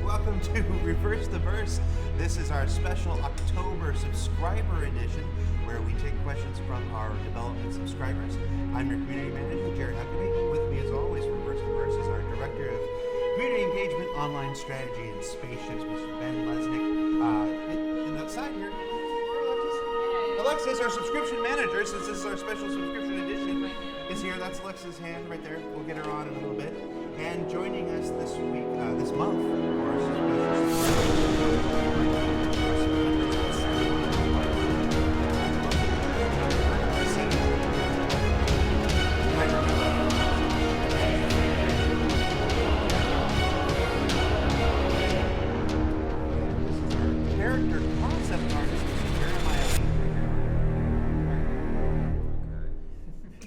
Welcome to Reverse the Verse. This is our special October subscriber edition where we take questions from our development subscribers. I'm your community manager, Jared Huckabee. With me as always, Reverse the Verse is our director of community engagement, online strategy, and spaceships, Mr. Ben Lesnick. And outside here, Alexis, our subscription manager, since this is our special subscription edition, is here. That's Alexis' hand right there. We'll get her on in a little bit. And joining us this week, this month, of course, character concept artist,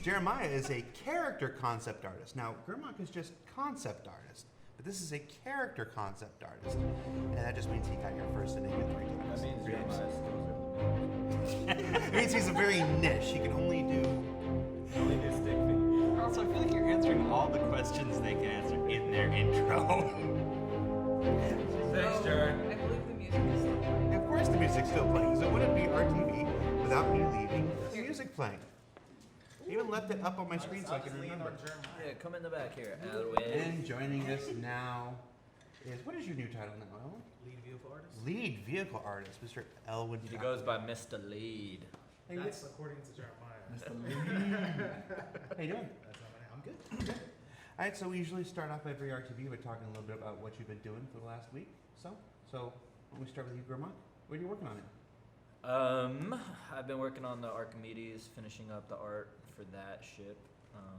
Jeremiah is a character concept artist. Now, Gurmak is just concept artist, but this is a character concept artist. And that just means he got your first name in 3 times. That means Jeremiah It means he's a very niche. He can only do stick figure. Also, I feel like you're answering all the questions they can answer in their intro. Thanks, Jared. I believe the music is still playing. Of course the music's still playing, so it wouldn't be RTV without me leaving the music playing. I even left it up on my screen so I can remember. Yeah, come in the back here, out of the way. And joining us now is, what is your new title now, Elwin? Lead vehicle artist? Lead vehicle artist, Mr. Elwin. He goes by Mr. Lead. Hey, That's according to Jeremiah. Mr. Lead. How you doing? That's not my name. I'm good. All right, so we usually start off every RTV by talking a little bit about what you've been doing for the last week. So why don't we start with you, Gurmak? What are you working on it? I've been working on the Archimedes, finishing up the art for that ship.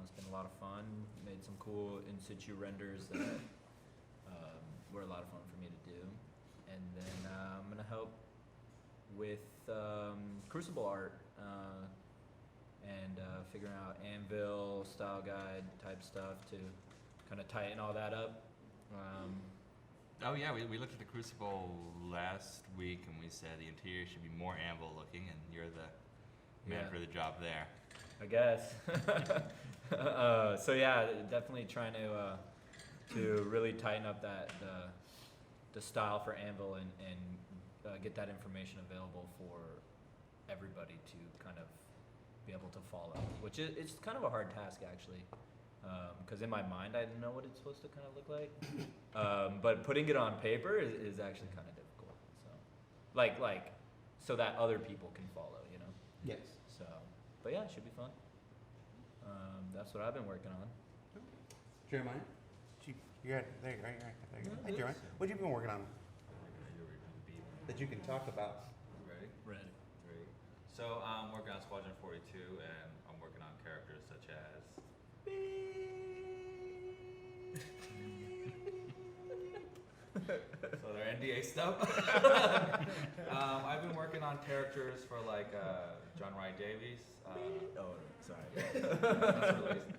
It's been a lot of fun. Made some cool in situ renders that were a lot of fun for me to do. And then I'm gonna help with Crucible art and figuring out anvil style guide type stuff to kind of tighten all that up. Oh yeah, we looked at the Crucible last week and we said the interior should be more anvil looking, and you're the man for the job there. I guess. So yeah, definitely trying to really tighten up that the style for anvil and get that information available for everybody to kind of be able to follow, which it's kind of a hard task actually. Because in my mind, I know what it's supposed to kind of look like, but putting it on paper is actually kind of difficult. So, like, so that other people can follow, you know. Yes. So, but yeah, it should be fun. That's what I've been working on. Jeremiah? You're right. There you go. There you go. Hey, Jeremiah. What have you been working on that you can talk about? Ready? Ready. Three. So I'm working on Squadron 42, and I'm working on characters such as so they're NDA stuff. I've been working on characters for like John Wright Davies. Sorry. That's released.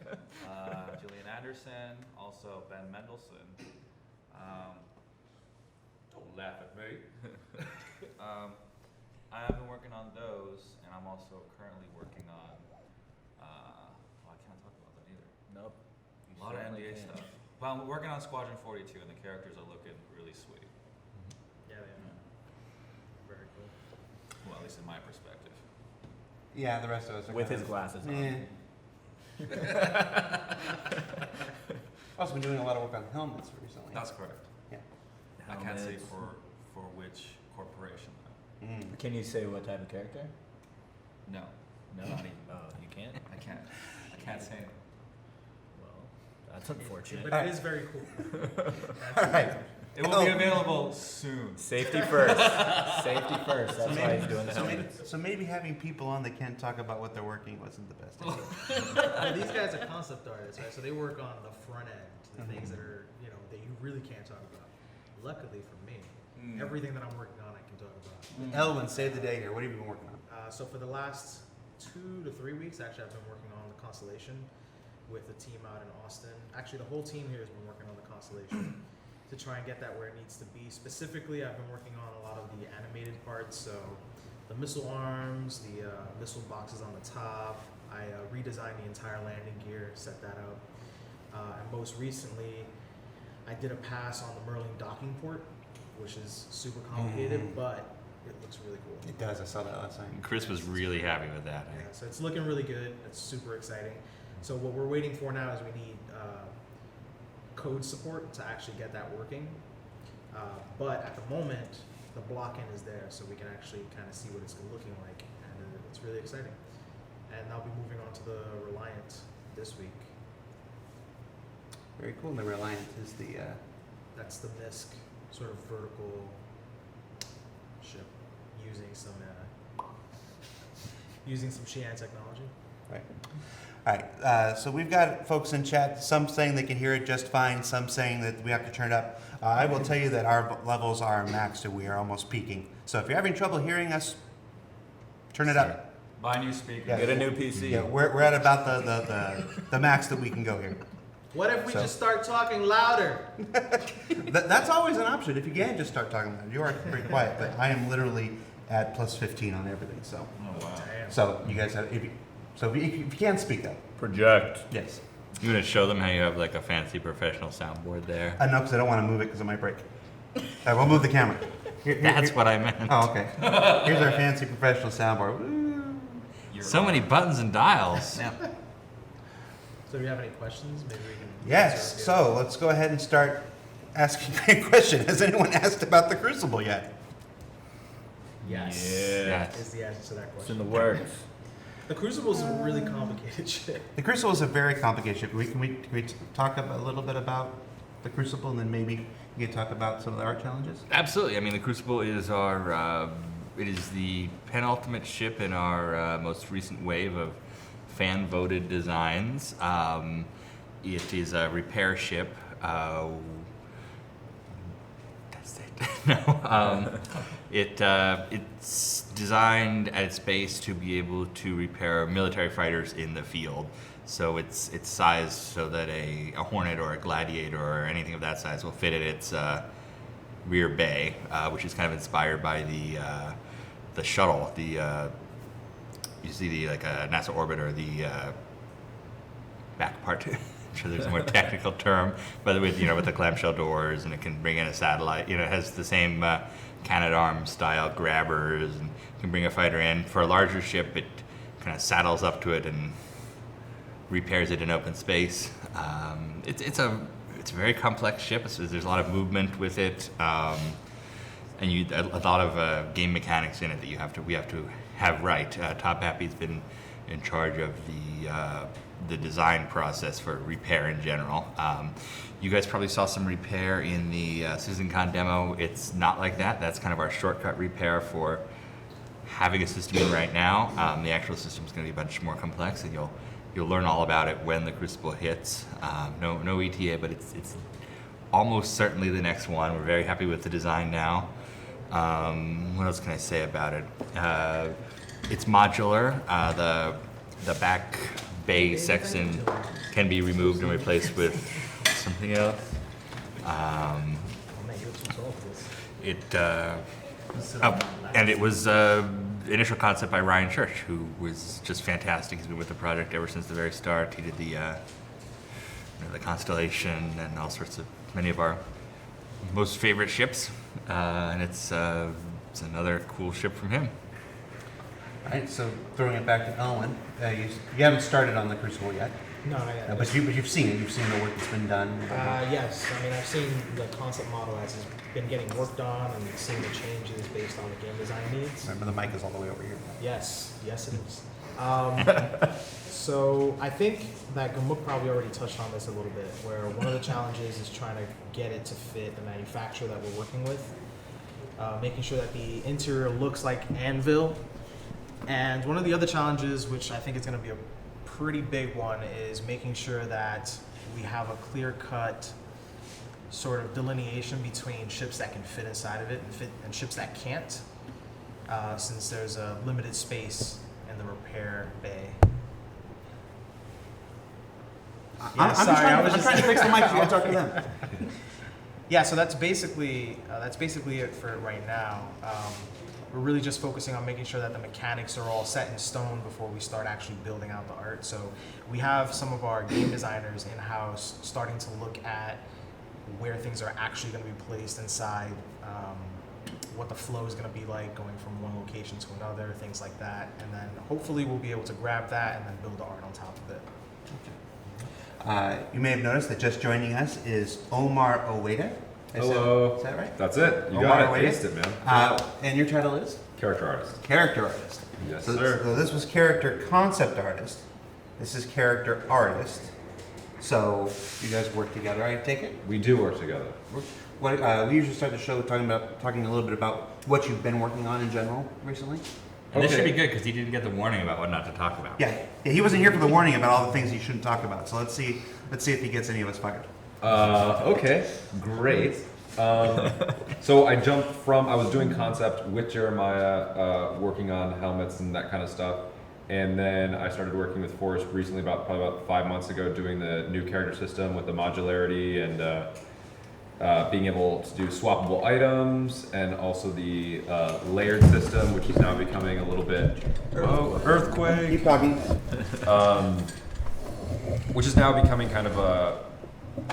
Gillian Anderson, also Ben Mendelsohn. Don't laugh at me. I've been working on those, and I'm also currently working on. Well, I can't talk about that either. Nope. A lot of NDA stuff. But I'm working on Squadron 42, and the characters are looking really sweet. Yeah, they are. Very cool. Well, at least in my perspective. Yeah, the rest of us are With kind his of, glasses on. Also been doing a lot of work on helmets recently. That's correct. Yeah. I can't say Helmets. for which corporation though. Mm. Can you say what type of character? No, No. Not even. Oh, you can't. I can't. I can't say it. Well, that's unfortunate. But it is very cool. All right. It will be available soon. Safety first. Safety first. That's why he's doing the So maybe, helmet. so maybe having people on that can't talk about what they're working wasn't the best idea. Well, these guys are concept artists, right? So they work on the front end, the things that are, that you really can't talk about. Luckily for me, everything that I'm working on, I can talk about. Elwin, save the day here. What have you been working on? So for the last 2 to 3 weeks, actually, I've been working on the Constellation with the team out in Austin. Actually, the whole team here has been working on the Constellation to try and get that where it needs to be. Specifically, I've been working on a lot of the animated parts, so the missile arms, the missile boxes on the top. I redesigned the entire landing gear, set that up. And most recently, I did a pass on the Merlin docking port, which is super complicated, but it looks really cool. It does. I saw that last night. Chris was really happy with that. Yeah, so it's looking really good. It's super exciting. So what we're waiting for now is we need code support to actually get that working. But at the moment, the block end is there, so we can actually kind of see what it's looking like, and it's really exciting. And I'll be moving on to the Reliant this week. Very cool. And the Reliant is the. That's the MISC sort of vertical ship using some Xi'an technology. Right. All right. So we've got folks in chat. Some saying they can hear it just fine. Some saying that we have to turn it up. I will tell you that our levels are maxed and we are almost peaking. So if you're having trouble hearing us, turn it up. Buy new speakers. Yeah. Get a new PC. Yeah, we're at about the max that we can go here. What if we So- just start talking louder? That's always an option. If you can just start talking loud. You are pretty quiet, but I am literally at plus 15 on everything. So, Oh wow. Damn. so you guys have if you can speak though. Project. Yes. You gonna show them how you have like a fancy professional soundboard there? No, because I don't want to move it because it might break. We'll move the camera. That's what I meant. Oh, okay. Here's our fancy professional soundboard. Woo. So many buttons and dials. Yeah. So if you have any questions, maybe we can. Yes. answer a few. So let's go ahead and start asking a question. Has anyone asked about the Crucible yet? Yes. Yes. Is the answer to that It's in question. the works. The Crucible is a really complicated ship. The Crucible is a very complicated ship. Can we talk a little bit about the Crucible, and then maybe you can talk about some of the art challenges? Absolutely. I mean, the Crucible is our. It is the penultimate ship in our most recent wave of fan-voted designs. It is a repair ship. That's it. No. It's designed at its base to be able to repair military fighters in the field. So it's sized so that a Hornet or a Gladiator or anything of that size will fit in its rear bay, which is kind of inspired by the shuttle. You see the like a NASA orbiter, the back part. I'm sure there's a more technical term, but with the clamshell doors, and it can bring in a satellite. It has the same Canadarm style grabbers, and can bring a fighter in. For a larger ship, it kind of saddles up to it and repairs it in open space. It's a very complex ship. So there's a lot of movement with it, and a lot of game mechanics in it that we have to have right. Top Happy's been in charge of the design process for repair in general. You guys probably saw some repair in the CitizenCon demo. It's not like that. That's kind of our shortcut repair for having a system in right now. The actual system is going to be a bunch more complex, and you'll learn all about it when the Crucible hits. No ETA, but it's almost certainly the next one. We're very happy with the design now. What else can I say about it? It's modular. The back bay section can be removed and replaced with something else. I'll make it to solve this. And it was initial concept by Ryan Church, who was just fantastic. He's been with the project ever since the very start. He did the Constellation and all sorts of many of our most favorite ships, and it's another cool ship from him. All right. So throwing it back to Elwin, you haven't started on the Crucible yet, No, not yet. but you've seen it. You've seen the work that's been done. Yes, I mean I've seen the concept model as it's been getting worked on and seen the changes based on the game design needs. Remember, the mic is all the way over here. Yes, yes it is. So I think that Gamuk probably already touched on this a little bit, where one of the challenges is trying to get it to fit the manufacturer that we're working with, making sure that the interior looks like Anvil. And one of the other challenges, which I think is going to be a pretty big one, is making sure that we have a clear-cut sort of delineation between ships that can fit inside of it and ships that can't, since there's a limited space in the repair bay. I'm trying to fix the mic so you can talk to them. Yeah, so that's basically it for it right now. We're really just focusing on making sure that the mechanics are all set in stone before we start actually building out the art. So we have some of our game designers in-house starting to look at where things are actually going to be placed inside, what the flow is going to be like going from one location to another, things like that. And then hopefully we'll be able to grab that and then build the art on top of it. You may have noticed that just joining us is Omar Oweda. Hello. Is that right? That's it. You Omar got it. Oweda. Aced it, man. And your title is? Character artist. Character artist. Yes, So, sir. so this was character concept artist. This is character artist. So you guys work together, I take it? We do work together. What, we usually start the show talking a little bit about what you've been working on in general recently. And this should Okay. be good because he didn't get the warning about what not to talk about. Yeah, he wasn't here for the warning about all the things you shouldn't talk about. So let's see if he gets any of us fired. Okay, great. So I jumped from, I was doing concept with Jeremiah, working on helmets and that kind of stuff. And then I started working with Forrest recently, probably about 5 months ago, doing the new character system with the modularity and being able to do swappable items, and also the layered system, which is now becoming a little bit earthquake. Keep talking. Which is now becoming kind of a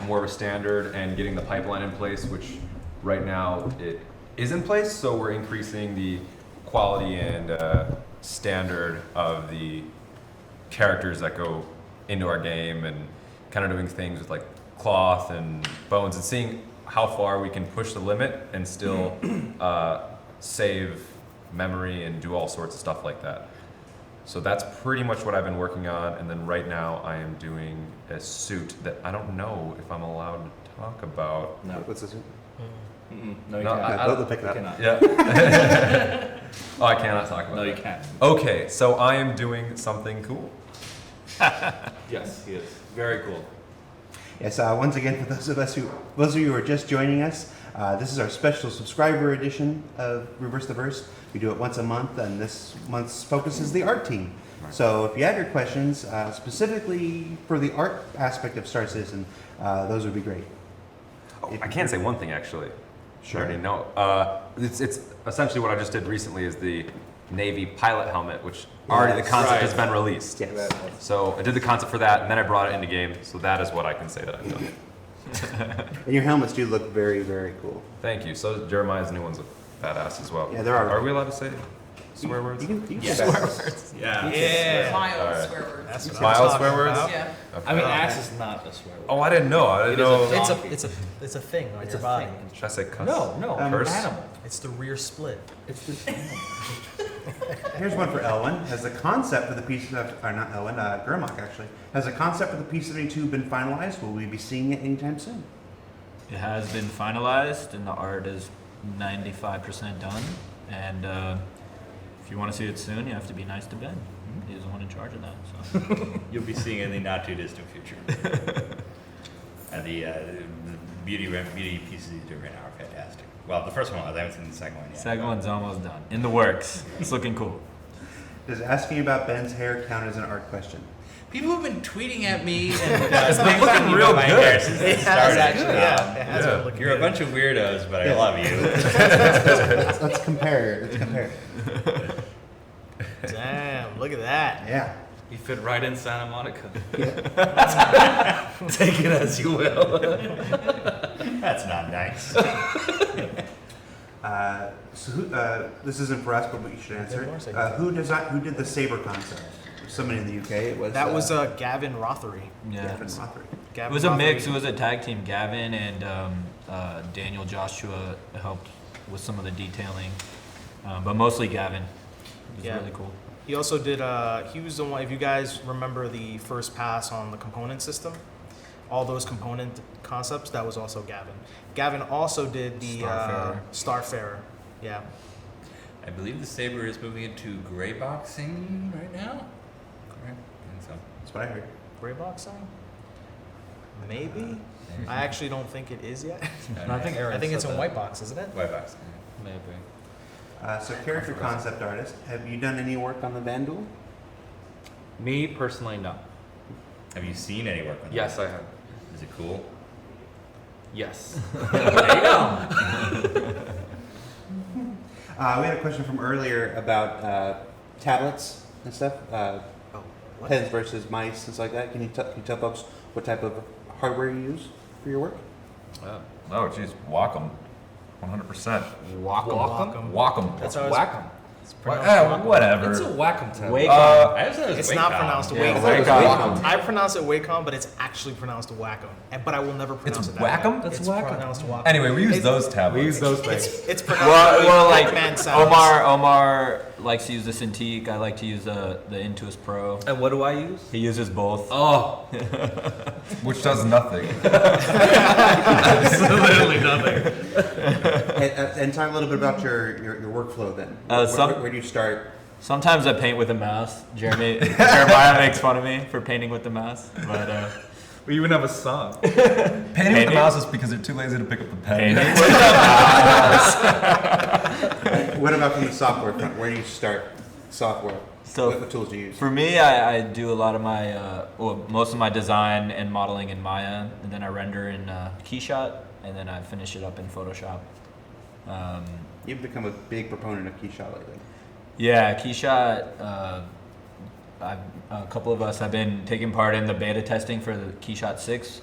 more of a standard, and getting the pipeline in place, which right now it is in place. So we're increasing the quality and standard of the characters that go into our game, and kind of doing things with like cloth and bones, and seeing how far we can push the limit and still save memory and do all sorts of stuff like that. So that's pretty much what I've been working on. And then right now I am doing a suit that I don't know if I'm allowed to talk about. No. What's this? No, you No, can't. They'll pick it up. Cannot. Yeah. Oh, I cannot talk about No, you that. can't. Okay, so I am doing something cool. Yes, he is. Very cool. Yes. Once again, for those of you who are just joining us, this is our special subscriber edition of Reverse the Verse. We do it once a month, and this month's focus is the art team. So if you have your questions specifically for the art aspect of Star Citizen, those would be great. Oh, I can say one thing actually. Sure. I already know. It's essentially what I just did recently is the Navy pilot helmet, which already the concept has been released. Yes. So I did the concept for that, and then I brought it into game. So that is what I can say that I've done. And your helmets do look very, very cool. Thank you. So Jeremiah's new one's a badass as well. Yeah, there are. Are we allowed to say swear words? You can Yeah. say that. Yeah. Yeah. Mild Alright. swear words. That's what I'm Mild talking swear words? about. Yeah. Okay. I mean, ass is not a swear word. Oh, I didn't know. I didn't know. It is a It's a thing on It's your a body. thing. Should I say cuss? No, Curse? animal. It's the rear split. It's just animal. Here's one for Elwin. Has the concept for the P-72, or not Elwin, Gurmok actually, has the concept for the P-72 been finalized? Will we be seeing it anytime soon? It has been finalized and the art is 95% done. And if you want to see it soon, you have to be nice to Ben. He's the one in charge of that. So. You'll be seeing it in the not too distant future. And the beauty pieces he's doing right now are fantastic. Well, the first one was. I haven't seen the second one yet. Second one's almost done. In the works. It's looking cool. Does asking about Ben's hair count as an art question? People have been tweeting at me and It's been texting looking me real about my good. hair since it started. actually, yeah. It has Yeah. been looking You're a good. bunch of weirdos, but I love you. Let's compare. Let's compare. Damn, look at that. Yeah. You fit right in Santa Monica. Take it as you will. That's not nice. So who, this isn't for us, but you should answer Of course it. I can. Who did the saber concept? Somebody in the UK. It was That was Gavin Rothery. Yeah. Gavin Rothery. It Gavin was a mix. Rothery. It was a tag team. Gavin and Daniel Joshua helped with some of the detailing, but mostly Gavin. It was Yeah. really cool. He also did. He was the one. If you guys remember the first pass on the component system, all those component concepts, that was also Gavin. Gavin also did the Starfarer. Yeah. I believe the saber is moving into gray boxing right now. Correct? I think so. That's what I heard. Gray box sign? Maybe. I actually don't think it is yet. I think Aaron I think it's said in that. white box, isn't it? White box. Maybe. So character concept artist. Have you done any work on the Vandal? Me personally, no. Have you seen any work on that? Yes, I have. Is it cool? Yes. We had a question from earlier about tablets and stuff. What? Pens versus mice and stuff like that. Can you tell folks what type of hardware you use for your work? Oh, jeez, walk 'em. 100%. Wacom. Walk 'em. That's how it's Wacom. pronounced. Whatever. It's a Wacom time. Wacom. I just said it was It's not Wacom. pronounced Yeah, Wacom. Wacom. I pronounce it Wacom, but it's actually pronounced Wacom. But I will never pronounce it that Wacom? way. That's It's Wacom. pronounced Wacom. Anyway, we use It's- those tablets. We use those things. It's pronounced Well, like like man sounds. Omar likes to use the Cintiq. I like to use the Intuos Pro. And what do I use? He uses both. Oh, Which does nothing. literally nothing. And talk a little bit about your workful then. Where do you start? Sometimes I paint with a mouse. Jeremiah makes fun of me for painting with the mouse, but We even have a song. Painting with the Painting? mouse is because they're too lazy to pick up the pen. painting with the mouse. What about from the software front? Where do you start software? So what tools do you use? For me, I do a lot of my, most of my design and modeling in Maya, and then I render in Keyshot, and then I finish it up in Photoshop. You've become a big proponent of Keyshot lately. Yeah, Keyshot. A couple of us have been taking part in the beta testing for the Keyshot 6,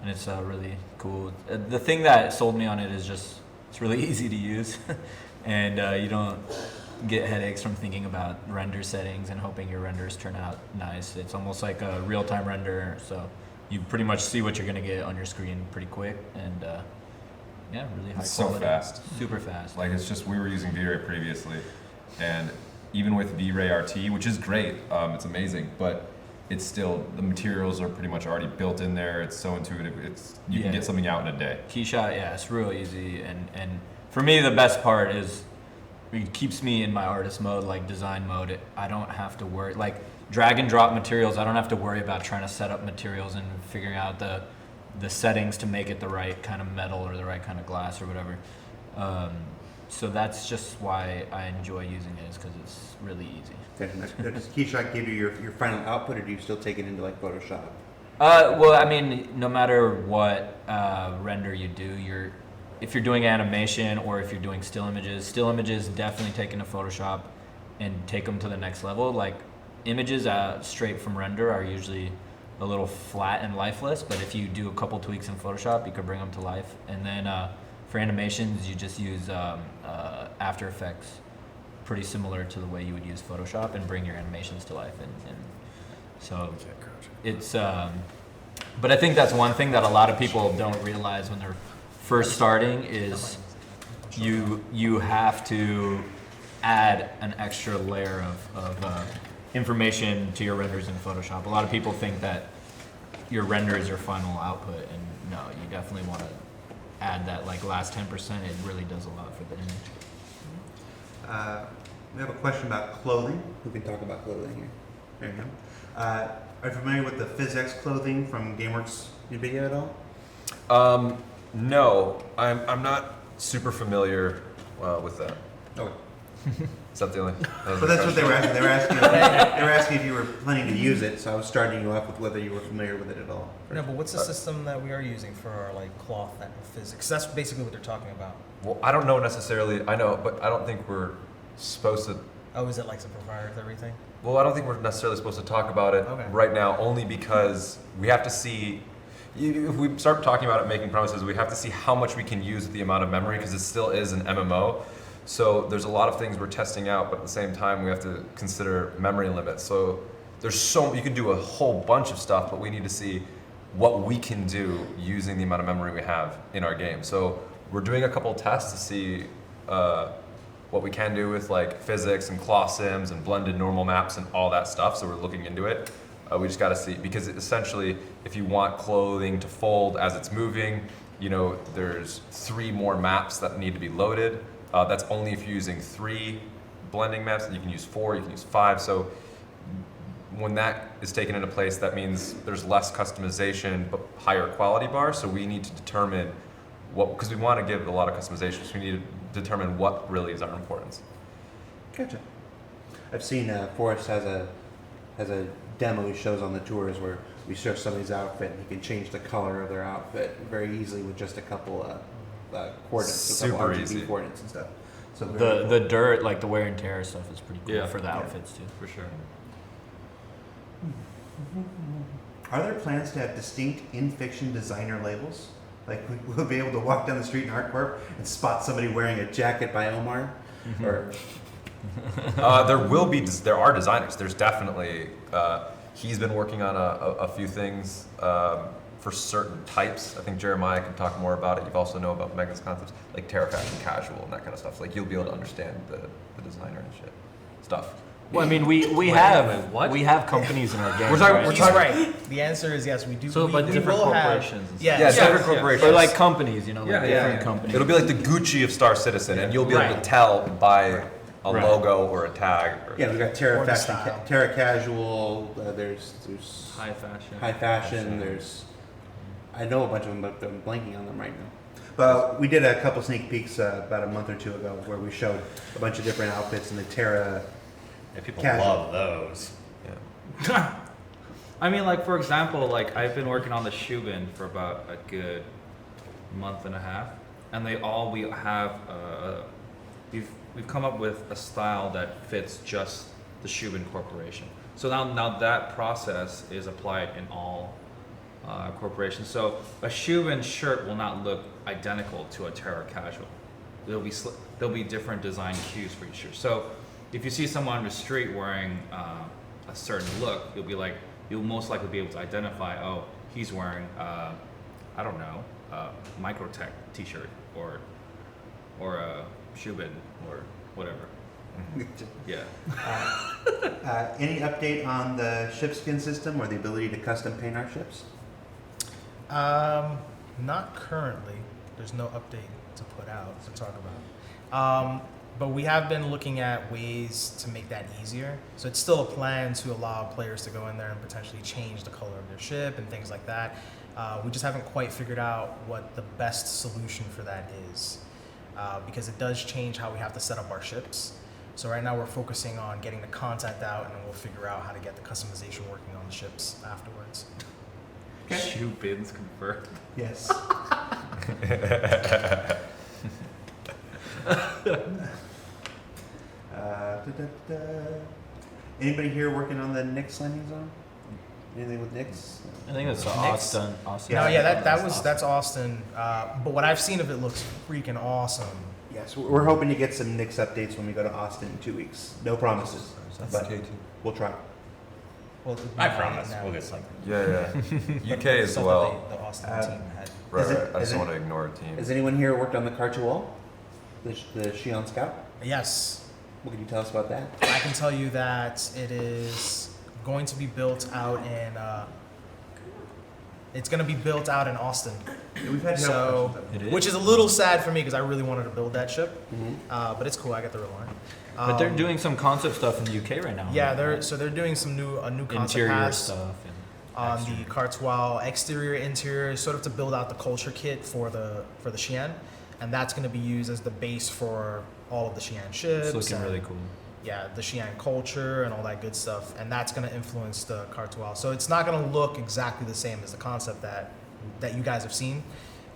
and it's really cool. The thing that sold me on it is just it's really easy to use, and you don't get headaches from thinking about render settings and hoping your renders turn out nice. It's almost like a real-time render, so you pretty much see what you're gonna get on your screen pretty quick, and yeah, really high It's so quality. fast. Super fast. Like it's just we were using V-Ray previously, and even with V-Ray RT, which is great, it's amazing, but it's still the materials are pretty much already built in there. It's so intuitive. You can Yeah. get something out in a day. Keyshot, yeah, it's real easy, and for me the best part is it keeps me in my artist mode, like design mode. I don't have to worry, like drag and drop materials. I don't have to worry about trying to set up materials and figuring out the settings to make it the right kind of metal or the right kind of glass or whatever. So that's just why I enjoy using it, is because it's really easy. Does Keyshot give you your final output, or do you still take it into like Photoshop? Well, I mean, no matter what render you do, if you're doing animation or if you're doing still images definitely take into Photoshop and take them to the next level. Like images straight from render are usually a little flat and lifeless, but if you do a couple tweaks in Photoshop, you can bring them to life. And then for animations, you just use After Effects, pretty similar to the way you would use Photoshop, and bring your animations to life. And so it's, but I think that's one thing that a lot of people don't realize when they're first starting is you have to add an extra layer of information to your renders in Photoshop. A lot of people think that your render is your final output, and no, you definitely want to add that like last 10%. It really does a lot for the image. We have a question about clothing. Who can talk about clothing here? There you go. Are you familiar with the PhysX clothing from GameWorks NVIDIA at all? No, I'm not super familiar with that. Oh, Is that the only? but that's what they were asking. They were asking if you were planning to use it. So I was starting you off with whether you were familiar with it at all. No, but what's the system that we are using for our like cloth and physics? That's basically what they're talking about. Well, I don't know necessarily. I know, but I don't think we're supposed to. Oh, is it like some proprietary everything? Well, I don't think we're necessarily supposed to talk about it Okay. right now, only because we have to see. If we start talking about it, making promises, we have to see how much we can use with the amount of memory, because it still is an MMO. So there's a lot of things we're testing out, but at the same time, we have to consider memory limits. So you can do a whole bunch of stuff, but we need to see what we can do using the amount of memory we have in our game. So we're doing a couple tests to see what we can do with like physics and claw sims and blended normal maps and all that stuff. So we're looking into it. We just got to see, because essentially, if you want clothing to fold as it's moving, there's 3 more maps that need to be loaded. That's only if you're using 3 blending maps. You can use 4, you can use 5. So when that is taken into place, that means there's less customization but higher quality bar. So we need to determine because we want to give a lot of customization, so we need to determine what really is our importance. Gotcha. I've seen Forrest has a demo he shows on the tours where we show somebody's outfit and he can change the color of their outfit very easily with just a couple coordinates, a couple Super RGB easy. coordinates and stuff. So The dirt, like the wear and tear stuff, is pretty cool Yeah. for the Yeah. outfits too. For sure. Are there plans to have distinct in-fiction designer labels? Like we'll be able to walk down the street in ArtCorp and spot somebody wearing a jacket by Omar, or there are designers. There's definitely he's been working on a few things for certain types. I think Jeremiah can talk more about it. You also know about Megan's concepts like terra fashion casual and that kind of stuff. So, like you'll be able to understand the designer and shit stuff. Well, I mean, we have companies in our game. He's right. The answer is yes. We do. So, but we different will corporations. Have, Yeah, different corporations. Or like companies, you know, like Yeah, different yeah. companies. It'll be like the Gucci of Star Citizen, and you'll be able to Right. tell by a Right. logo or a tag. Or, yeah, we've got Terra Or the Fashion, style. Terra Casual. There's high fashion. high fashion. There's I know a bunch of them, but I'm blanking on them right now. But we did a couple sneak peeks about a month or two ago where we showed a bunch of different outfits in the Terra. Yeah, people Casual. love those. yeah. I mean, like for example, like I've been working on the Shubin for about a good month and a half, and we have we've come up with a style that fits just the Shubin Corporation. So now that process is applied in all corporations. So a Shubin shirt will not look identical to a Terra Casual. There'll be different design cues for each shirt. So if you see someone on the street wearing a certain look, you'll most likely be able to identify, oh, he's wearing I don't know, Microtech t-shirt or a Shubin or whatever. Yeah. Any update on the ship skin system or the ability to custom paint our ships? Not currently. There's no update to put out to talk about. But we have been looking at ways to make that easier. So it's still a plan to allow players to go in there and potentially change the color of their ship and things like that. We just haven't quite figured out what the best solution for that is, because it does change how we have to set up our ships. So right now we're focusing on getting the content out, and then we'll figure out how to get the customization working on the ships afterwards. Shubins confirmed. Yes. Anybody here working on the Nyx landing zone? Anything with Nyx? I think it's Austin. Austin. No, yeah, that's Austin. But what I've seen of it looks freaking awesome. Yes, we're hoping to get some Nyx updates when we go to Austin in 2 weeks. No promises, but we'll try. Well, I promise we'll get something. Yeah. UK as Stuff well. that the Austin team had. Right, Is it- right. I is just it- want to ignore a team. Has anyone here worked on the Cartual? The Xi'an Scout? Yes, What can you tell us about that? I can tell you that it is going to be built out in. It's going to be built out in Austin. We've had So, It is? which is a little sad for me because I really wanted to build that ship. Mhm. But it's cool. I got the real line. But they're doing some concept stuff in the UK right now. Yeah, right? they're doing some a new concept interior pass stuff. And on exterior. the Cartois exterior, interior, sort of to build out the culture kit for the Xi'an, and that's going to be used as the base for all of the Xi'an ships. It's looking and, really cool. Yeah, the Xi'an culture and all that good stuff, and that's going to influence the Cartois. So it's not going to look exactly the same as the concept that you guys have seen,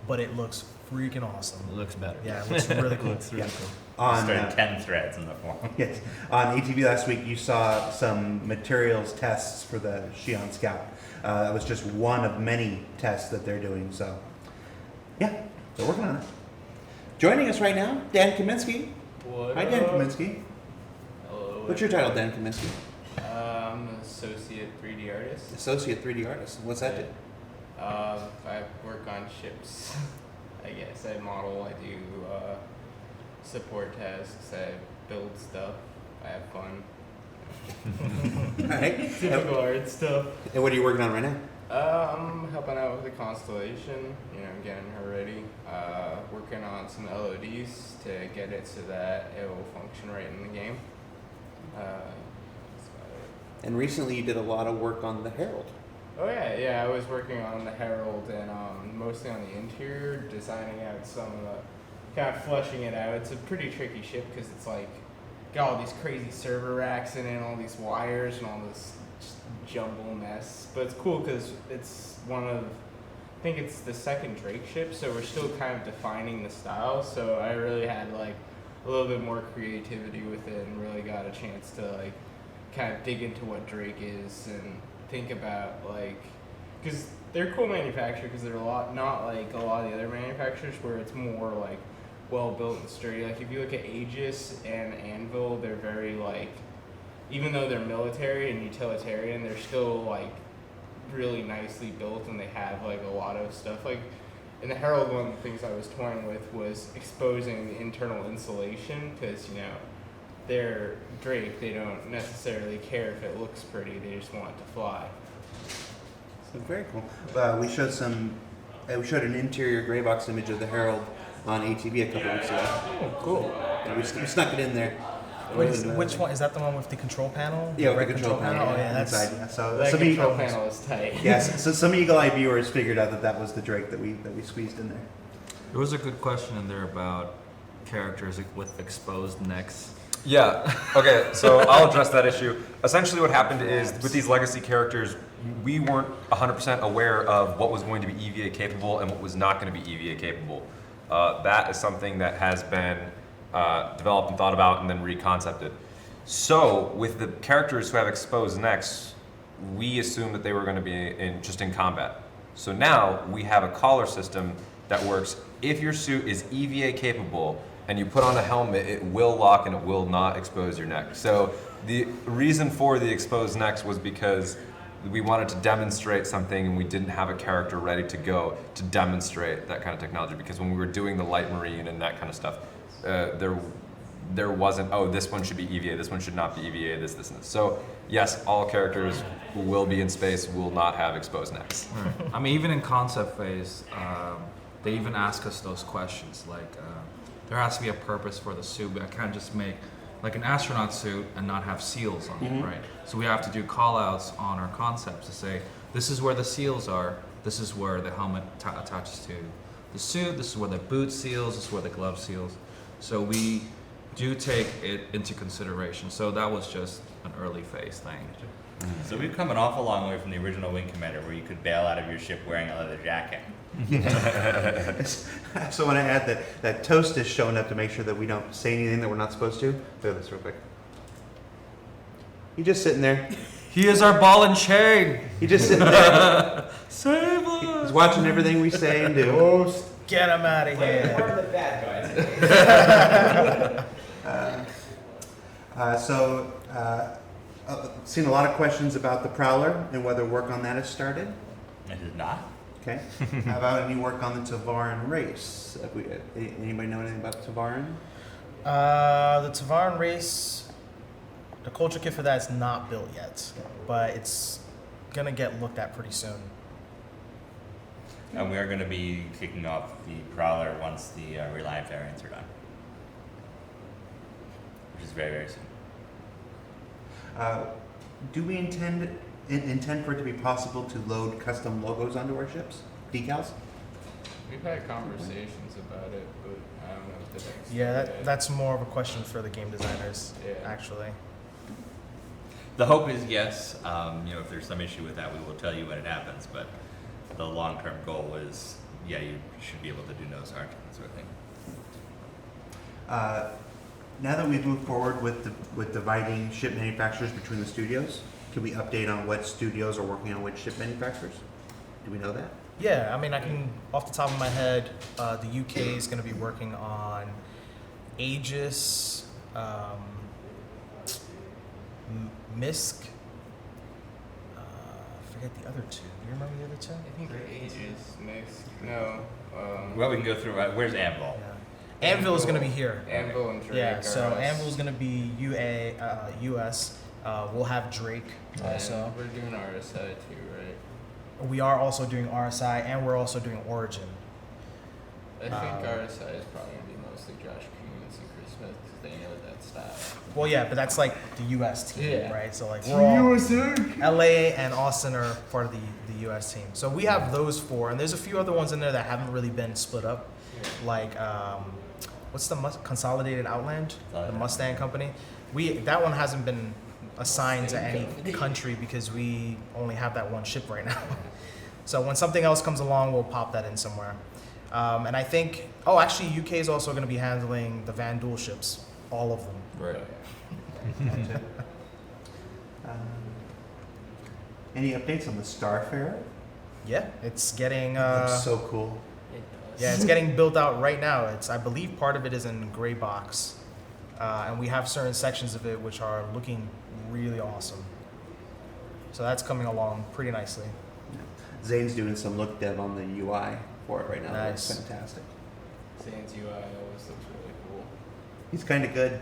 but it looks freaking awesome. It looks better. Yeah, it looks really cool. Looks really Yeah. cool. On Started 10 threads in the forum. yes, on ATV last week, you saw some materials tests for the Xi'an Scout. That was just one of many tests that they're doing. So, yeah, they're working on it. Joining us right now, Dan Kaminsky. Hi, Dan Kaminsky. Hello. What's your title, Dan Kaminsky? Associate 3D artist. Associate 3D artist. What's that do? I work on ships. I guess I model. I do support tasks. I build stuff. I have fun. All right. Typical art stuff. And what are you working on right now? I'm helping out with the constellation. Getting her ready. Working on some LODs to get it so that it will function right in the game. That's about it. And recently, you did a lot of work on the Herald. Oh yeah, I was working on the Herald and mostly on the interior, designing out some of the, kind of fleshing it out. It's a pretty tricky ship because it's like, got all these crazy server racks in it, and all these wires and all this just jumble mess. But it's cool because it's I think it's the second Drake ship, so we're still kind of defining the style. So I really had like a little bit more creativity with it and really got a chance to like kind of dig into what Drake is and think about like, because they're cool manufacturer because they're a lot not like a lot of the other manufacturers where it's more like well built and sturdy. Like if you look at Aegis and Anvil, they're very like, even though they're military and utilitarian, they're still like really nicely built and they have like a lot of stuff. Like in the Herald, one of the things I was toying with was exposing the internal insulation because, you know, they're Drake, they don't necessarily care if it looks pretty, they just want it to fly. So very cool. We showed we showed an interior gray box image of the Herald on ATV a couple weeks ago. Oh, cool. We snuck it in there. Wait, which one is that? The one with the control panel? Yeah, with red the control panel. Oh, yeah, that's inside. Yeah. So That some control eagle, panel is tight. yes. So some eagle eye viewers figured out that was the Drake that we squeezed in there. There was a good question in there about characters with exposed necks. Yeah. Okay. So I'll address that issue. Essentially, what happened is with these legacy characters, we weren't 100% aware of what was going to be EVA capable and what was not going to be EVA capable. That is something that has been developed and thought about and then reconcepted. So with the characters who have exposed necks, we assumed that they were going to be just in combat. So now we have a collar system that works. If your suit is EVA capable and you put on a helmet, it will lock and it will not expose your neck. So the reason for the exposed necks was because we wanted to demonstrate something and we didn't have a character ready to go to demonstrate that kind of technology, because when we were doing the light marine and that kind of stuff, there wasn't, oh, this one should be EVA, this one should not be EVA, this, and this. So yes, all characters who will be in space will not have exposed necks. Right. I mean, even in concept phase, they even ask us those questions. Like, there has to be a purpose for the suit. I can't just make like an astronaut suit and not have seals on it, right? So we have to do call-outs on our concepts to say, this is where the seals are, this is where the helmet attaches to the suit, this is where the boot seals, this is where the glove seals. So we do take it into consideration. So that was just an early phase thing. So we've come an awful long way from the original Wing Commander, where you could bail out of your ship wearing a leather jacket. So I want to add that Toast is showing up to make sure that we don't say anything that we're not supposed to. Look at this real quick. You just sitting there. He is our ball and chain. You just sitting there. Save us. He's watching everything we say and do. Toast, get him out of here. We're the bad guys. Seen a lot of questions about the Prowler and whether work on that has started. It is not. Okay. How about any work on the Tavaran race? Anybody know anything about Tavaran? The Tavaran race, the culture kit for that is not built yet, but it's gonna get looked at pretty soon. And we are going to be kicking off the Prowler once the Reliant variants are done, which is very, very soon. Do we intend for it to be possible to load custom logos onto our ships? Decals? We've had conversations about it, but I don't know if the next. Yeah, that's more of a question for the game designers, Yeah. actually. The hope is yes. If there's some issue with that, we will tell you when it happens. But the long-term goal is, yeah, you should be able to do nose art, that sort of thing. Now that we've moved forward with dividing ship manufacturers between the studios, can we update on what studios are working on which ship manufacturers? Do we know that? Yeah, I mean, I can, off the top of my head, the UK is going to be working on Aegis, MISC, forget the other two. Do you remember the other two? I think they're Aegis mixed. No. Well, we can go through. Where's Anvil? Yeah. Anvil is going to be here. Anvil and Drake. Yeah, are so us. Anvil is going to be US. We'll have Drake also. And we're doing RSI too, right? We are also doing RSI, and we're also doing Origin. I think RSI is probably going to be mostly Josh Coons and Chris Smith because they know that style. Well, yeah, but that's like the US team, Yeah. right? So like we're all LA and Austin are part of the US team. So we have those four, and there's a few other ones in there that haven't really been split up, like what's the Consolidated Outland, the Mustang company. That one hasn't been assigned to any country because we only have that one ship right now. So when something else comes along, we'll pop that in somewhere. And I think, actually, UK is also going to be handling the Van Duel ships, all of them. Right. Any updates on the Starfarer? Yeah, it's getting. Looks so cool. It does. Yeah, it's getting built out right now. I believe part of it is in gray box, and we have certain sections of it which are looking really awesome. So that's coming along pretty nicely. Zane's doing some look dev on the UI for it right now. Nice. That's fantastic. Zane's UI always looks really cool. He's kind of good.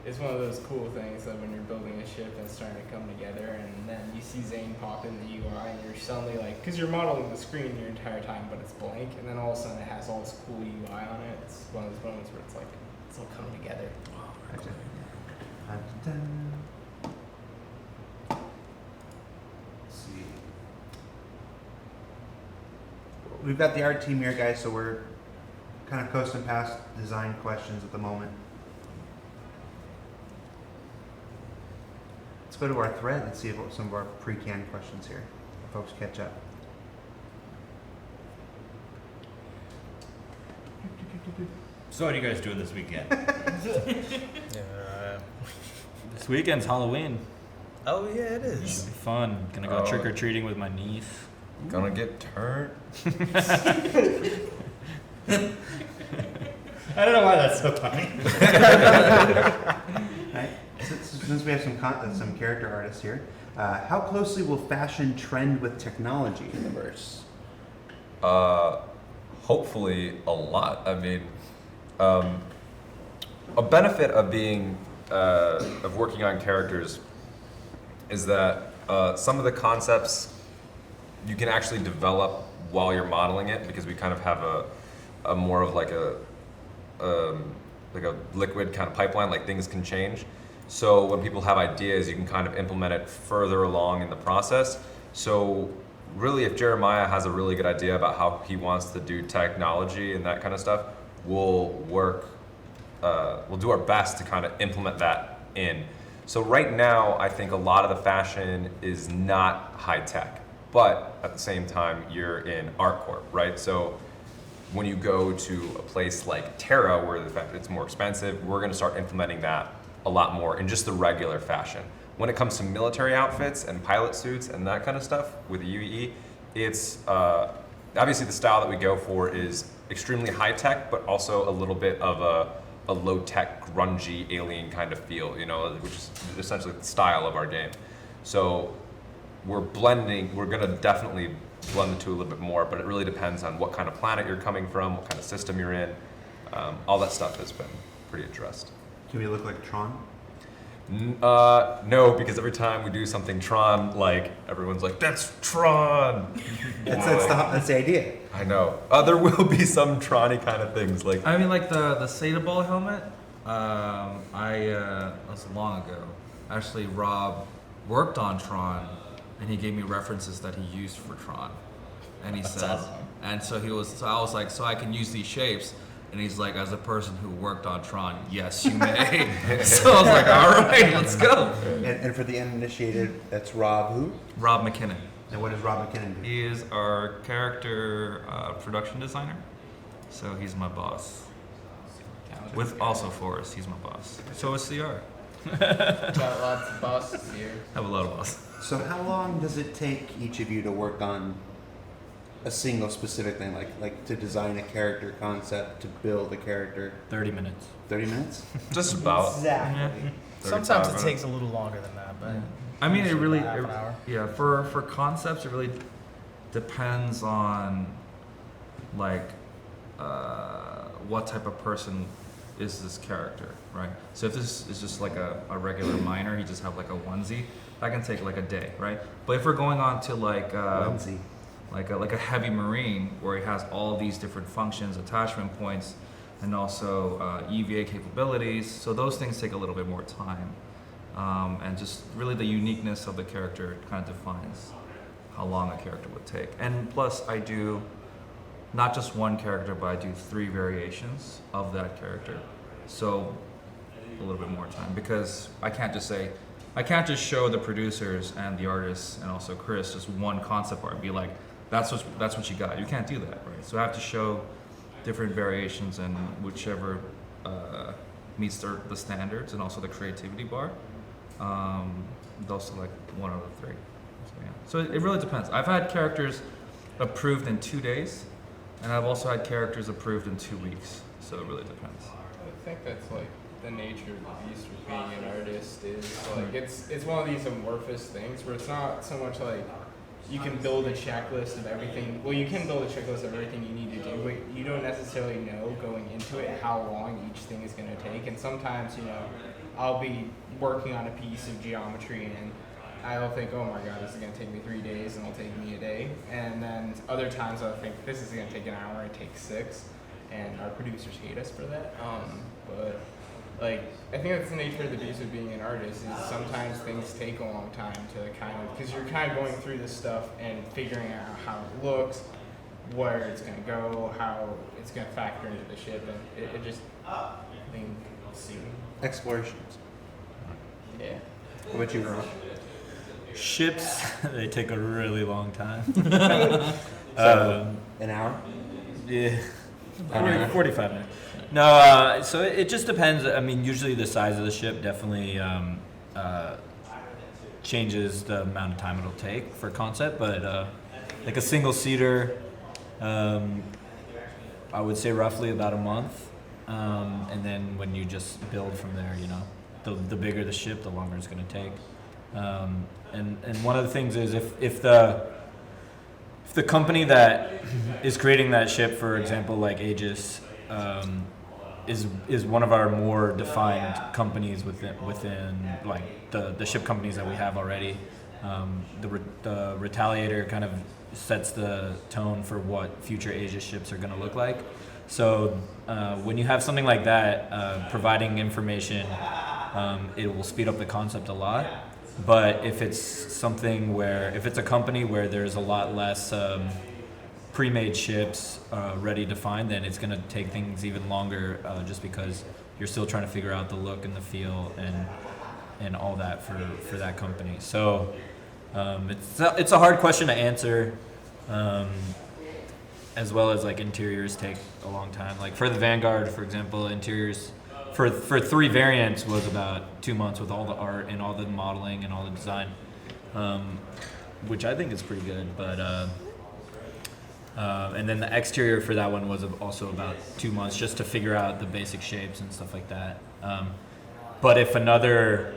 It's one of those cool things that when you're building a ship and it's starting to come together, and then you see Zane pop in the UI, and you're suddenly like, because you're modeling the screen your entire time, but it's blank, and then all of a sudden it has all this cool UI on it. It's one of those moments where it's like, it's all coming together. Let's see. We've got the art team here, guys, so we're kind of coasting past design questions at the moment. Let's go to our thread and see about some of our pre-canned questions here. Folks catch up. So what are you guys doing this weekend? This weekend's Halloween. Oh yeah, it Should is. be fun. Gonna go Oh. trick or treating with my niece. Gonna get turned. I don't know why that's so funny. Right. Since we have some character artists here, how closely will fashion trend with technology in the verse? Hopefully a lot. I mean, a benefit of being of working on characters is that some of the concepts you can actually develop while you're modeling it, because we kind of have a more of like a liquid kind of pipeline, like things can change. So when people have ideas, you can kind of implement it further along in the process. So really, if Jeremiah has a really good idea about how he wants to do technology and that kind of stuff, we'll do our best to kind of implement that in. So right now, I think a lot of the fashion is not high tech, but at the same time, you're in ArtCorp, right? So when you go to a place like Terra, where the fact it's more expensive, we're going to start implementing that a lot more in just the regular fashion. When it comes to military outfits and pilot suits and that kind of stuff with the UEE, it's obviously the style that we go for is extremely high tech, but also a little bit of a low tech, grungy, alien kind of feel, you know, which is essentially the style of our game. So we're gonna definitely blend the two a little bit more, but it really depends on what kind of planet you're coming from, what kind of system you're in. All that stuff has been pretty addressed. Can we look like Tron? No, because every time we do something Tron, like everyone's like, "That's Tron." That's the idea. I know. There will be some Tron-y kind of things, like I mean, like the Sata Ball helmet. That was long ago. Actually, Rob worked on Tron, and he gave me references that he used for Tron. And he said, awesome. and so I was like, so I can use these shapes. And he's like, as a person who worked on Tron, yes, you may. So I was like, all right, let's go. And for the uninitiated, that's Rob who? Rob McKinnon. And what does Rob McKinnon do? He is our character production designer. So he's my boss. With also Forrest, he's my boss. So is CR. Got lots of bosses here. I have a lot of bosses. So how long does it take each of you to work on a single specific thing, like to design a character concept, to build a character? 30 minutes. 30 minutes? just about. Exactly. 35 Sometimes it minutes. takes a little longer than that, but I mean, it usually really, about half an hour. yeah, for concepts, it really depends on, like, what type of person is this character, right? So if this is just like a regular miner, he just have like a onesie, that can take like a day, right? But if we're going on to like, Lindsay. like a heavy marine where it has all these different functions, attachment points, and also EVA capabilities. So those things take a little bit more time, and just really the uniqueness of the character kind of defines how long a character would take. And plus, I do not just one character, but I do 3 variations of that character. So a little bit more time, because I can't just show the producers and the artists and also Chris just one concept art and be like, that's what you got. You can't do that, right? So I have to show different variations, and whichever meets the standards and also the creativity bar, they'll select one of the 3. So, yeah. So it really depends. I've had characters approved in 2 days, and I've also had characters approved in 2 weeks. So it really depends. I think that's like the nature of the beast with being an artist is like it's one of these amorphous things where it's not so much like you can build a checklist of everything. Well, you can build a checklist of everything you need to do, but you don't necessarily know going into it how long each thing is going to take. And sometimes, I'll be working on a piece of geometry and I'll think, oh my god, this is going to take me 3 days and it'll take me a day. And then other times I'll think, this is going to take an hour and take 6. And our producers hate us for that. But like, I think that's the nature of the beast of being an artist is sometimes things take a long time to kind of, because you're kind of going through this stuff and figuring out how it looks, where it's going to go, how it's going to factor into the ship, and it just, being seen. Explorations. Yeah. What about you, Ron? Ships, they take a really long time. An hour? Yeah. 45 minutes. No, so it just depends. I mean, usually the size of the ship definitely changes the amount of time it'll take for concept, but like a single seater, I would say roughly about a month. And then when you just build from there, the bigger the ship, the longer it's going to take. And one of the things is if the company that is creating that ship, for example, like Aegis, is one of our more defined companies within like the ship companies that we have already. The Retaliator kind of sets the tone for what future Aegis ships are going to look like. So when you have something like that, providing information, it will speed up the concept a lot. But if it's a company where there's a lot less pre-made ships ready to find, then it's going to take things even longer, just because you're still trying to figure out the look and the feel and all that for that company. So it's a hard question to answer, as well as like interiors take a long time. Like for the Vanguard, for example, interiors for 3 variants was about 2 months with all the art and all the modeling and all the design, which I think is pretty good. But and then the exterior for that one was also about 2 months just to figure out the basic shapes and stuff like that. But if another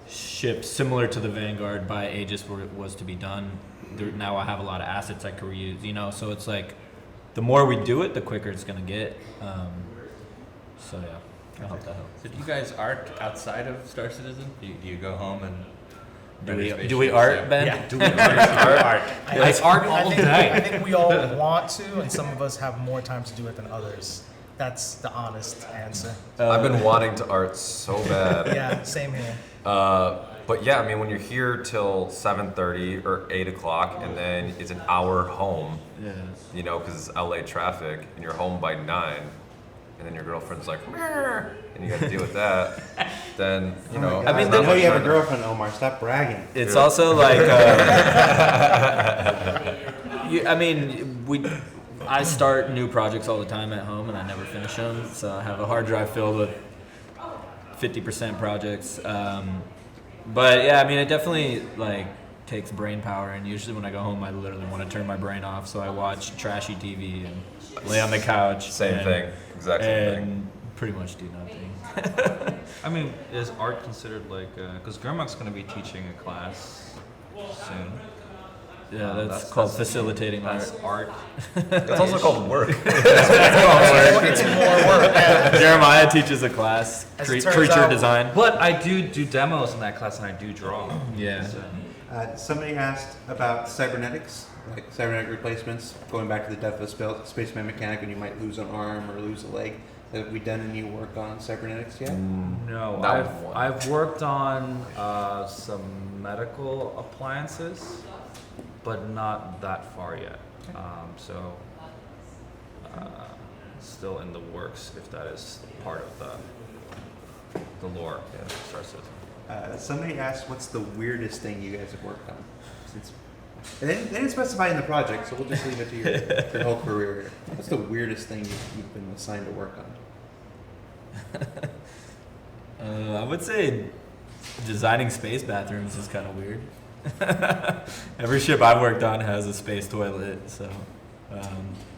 ship similar to the Vanguard by Aegis was to be done, now I have a lot of assets I could reuse, so it's like the more we do it, the quicker it's going to get. So yeah. I hope that helps. So do you guys art outside of Star Citizen? Do you go home and do we art, Ben? Yeah, do we art? I art all day. I think we all want to, and some of us have more time to do it than others. That's the honest answer. I've been wanting to art so bad. Yeah, same here. But yeah, I mean, when you're here till 7:30 or 8 o'clock, and then it's an hour home, because it's LA traffic, and you're home by 9. And then your girlfriend's like, "Meow," and you got to deal with that. Then I mean, I know you have a girlfriend, Omar. Stop bragging. It's also like, I start new projects all the time at home, and I never finish them. So I have a hard drive filled with 50% projects. But yeah, I mean, it definitely like takes brain power. And usually when I go home, I literally want to turn my brain off. So I watch trashy TV and lay on the couch. Same thing, exact same thing. And pretty much do nothing. I mean, is art considered like, because Gurmak's going to be teaching a class soon. Yeah, that's called facilitating art. That's art. It's also called work. It's more work. Jeremiah teaches a class, As it turns creature out- design. But I do demos in that class, and I do draw. Yeah. So, Somebody asked about cybernetics, like cybernetic replacements, going back to the death of a spaceman mechanic when you might lose an arm or lose a leg. Have we done any work on cybernetics yet? no, That one. I've worked on some medical appliances, but not that far yet. Still in the works, if that is part of the lore. Yeah, Star Citizen. Somebody asked, what's the weirdest thing you guys have worked on? They didn't specify in the project, so we'll just leave it to your whole career. What's the weirdest thing you've been assigned to work on? I would say designing space bathrooms is kind of weird. Every ship I've worked on has a space toilet, so.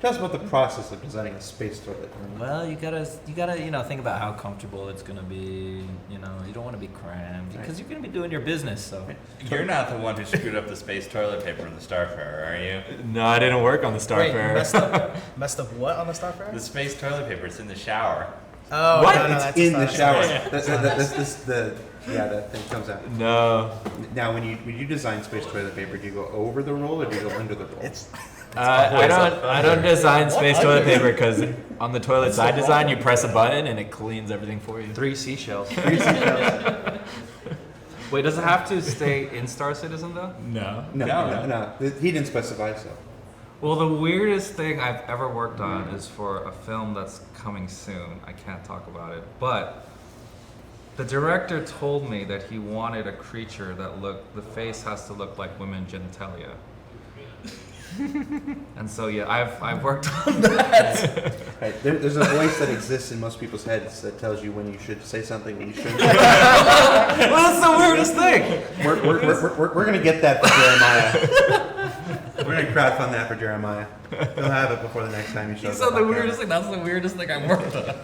Tell us about the process of designing a space toilet. Well, you gotta, think about how comfortable it's gonna be. You don't want to be crammed because you're gonna be doing your business. So. You're not the one who screwed up the space toilet paper in the Starfarer, are you? No, I didn't work on the Wait, you Starfarer. messed up what on the Starfarer? The space toilet paper, it's in the shower. Oh, What? no, It's that's in not the a shower. Starfarer. That thing comes out. No. Now, when you design space toilet paper, do you go over the roll or do you go under the roll? I don't design space toilet paper because on the toilets I design, you press a button and it cleans everything for you. 3 seashells. 3 seashells. Wait, does it have to stay in Star Citizen though? No. No. He didn't specify so. Well, the weirdest thing I've ever worked on is for a film that's coming soon. I can't talk about it, but the director told me that he wanted a creature that the face has to look like women genitalia. And so yeah, I've worked on that. Right. There's a voice that exists in most people's heads that tells you when you should say something, when you shouldn't. Well, that's the weirdest thing. We're gonna get that for Jeremiah. We're gonna crowdfund that for Jeremiah. He'll have it before the next time he shows He up. said the weirdest thing. That's the weirdest thing I've worked on.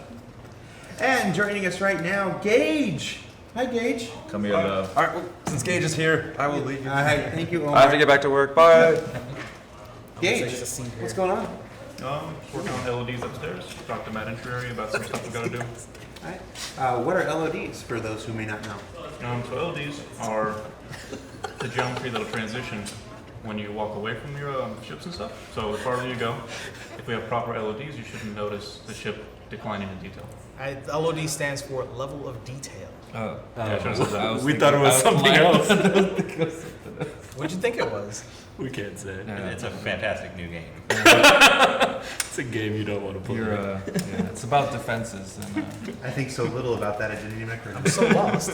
And joining us right now, Gage. Hi, Gage. Come here, love. All right, well, since Gage is here, I will leave you. Hi, thank you, Omar. I have to get back to work. Bye. Gage, what's going on? Working on LODs upstairs. Talked to Matt Interior about some stuff we gotta do. All right. What are LODs for those who may not know? So LODs are the geometry that'll transition when you walk away from your ships and stuff. So as farther you go, if we have proper LODs, you shouldn't notice the ship declining in detail. LOD stands for level of detail. Yeah, I should've said that. We thought it was something else. What'd you think it was? We can't say. It's a fantastic new game. It's a game you don't want to play. Yeah, it's about defenses. And, I think so little about that, it didn't even occur to I'm me. so lost.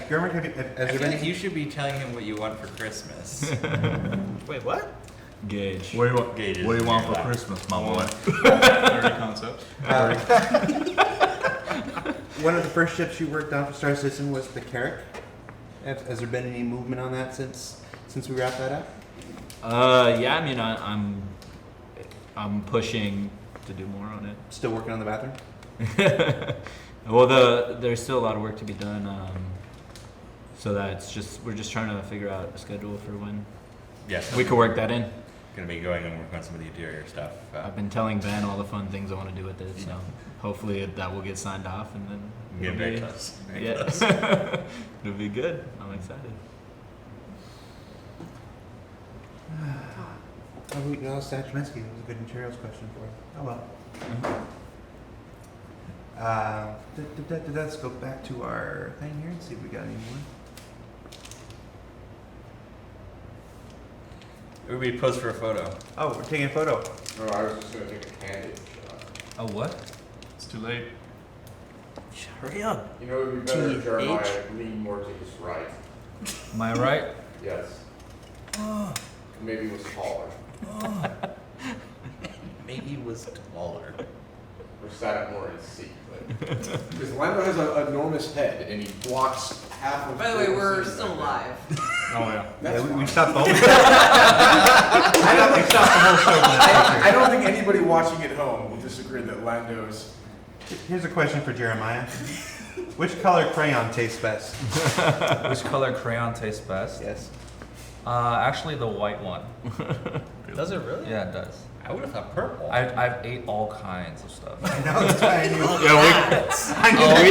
German, has I there feel been like you should be telling him what you want for Christmas. Wait, what? Gauge. What do you want? Gauges. What do you want for Yeah. Christmas, my boy? 30 concepts. one of the first ships you worked on for Star Citizen was the Carrack. Has there been any movement on that since we wrapped that up? Yeah, I mean, I'm pushing to do more on it. Still working on the bathroom? Well, there's still a lot of work to be done. So we're just trying to figure out a schedule for when Yes. we could work that in. Going to be going and working on some of the interior stuff. I've been telling Ben all the fun things I want to do with it, so hopefully that will get signed off, and then Get it'll very be- close. Very yeah, close. it'll be good. I'm excited. Oh, we lost Satchminsky. That was a good materials question for you. Oh well. Let's go back to our thing here and see if we got any more. We pose for a photo. Oh, we're taking a photo. Oh, I was just gonna take a candid shot. a what? It's too late. Hurry up. You know, it would be better if TH? Jeremiah leaned more to his right. Am I right? Yes. Maybe he was taller. Maybe he was taller. Or sat up more in his seat. Because Lando has an enormous head, and he blocks half of. By the way, we're still alive. Oh yeah. That's we fine. stopped the whole. We stopped the whole show. I don't think anybody watching at home will disagree that Lando's. Here's a question for Jeremiah. Which color crayon tastes best? Which color crayon tastes best? Yes. Actually, the white one. Does it really? Yeah, it does. I would have thought purple. I've ate all kinds of stuff. I know, that's why I knew. We